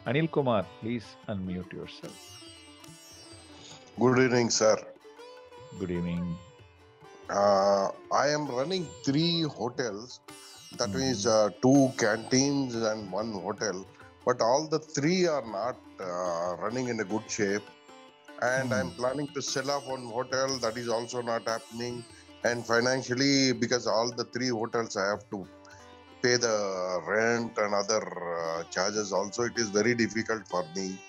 Anil Kumar, please unmute yourself. Good evening, sir. Good evening. I am running 3 hotels. That means 2 canteens and 1 hotel. But all the 3 are not running in a good shape. And I'm planning to sell off 1 hotel. That is also not happening. And financially, because all the 3 hotels I have to pay the rent and other charges also, it is very difficult for me.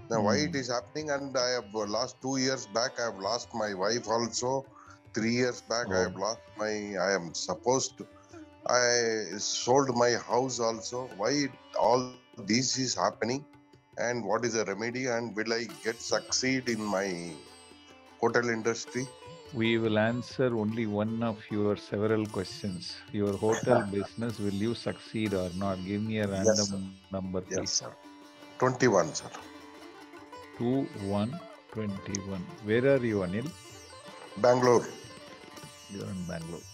Now, why it is happening? And I have lost 2 years back. I have lost my wife also. 3 years back, I have lost I am supposed to, I sold my house also. Why all this is happening? And what is the remedy? And will I get succeed in my hotel industry? We will answer only one of your several questions. Your hotel business, will you succeed or not? Give me a Yes, sir. random number, please. Yes, sir. 21, sir. 2121. Where are you, Anil? Bangalore. You're in Bangalore.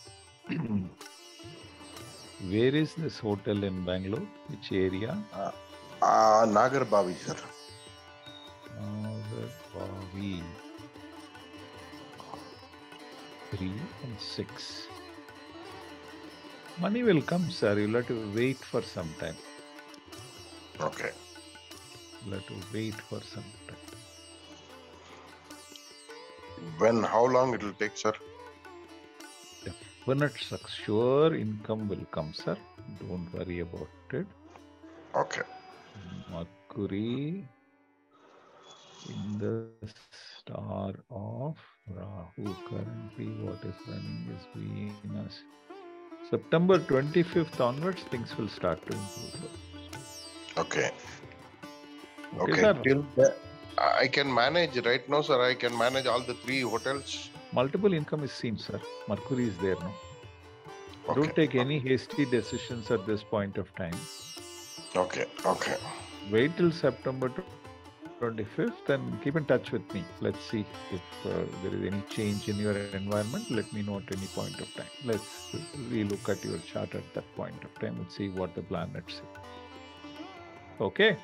Where is this hotel in Bangalore? Which area? Nagarbavi, sir. Nagarbavi. 3 and 6. Money will come, sir. You'll have to wait for some time. Okay. You'll have to wait for some time. How long it will take, sir? Definite, sure income will come, sir. Don't worry about it. Okay. Mercury in the star of Rahu. Currently, what is running is Venus. September 25th onwards, things will start to improve. Okay. Okay, sir. Till I can manage right now, sir. I can manage all the 3 hotels. Multiple income is seen, sir. Mercury is there now. Okay. Don't take any hasty decisions at this point of time. Okay. Wait till September 25th and keep in touch with me. Let's see if there is any change in your environment. Let me know at any point of time. Let's relook at your chart at that point of time and see what the planets say. Okay?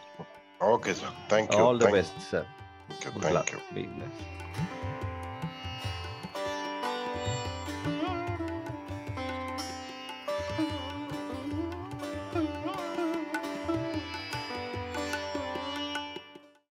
Okay, sir. Thank you. All the best, sir. Okay, Good thank luck. you. Be blessed.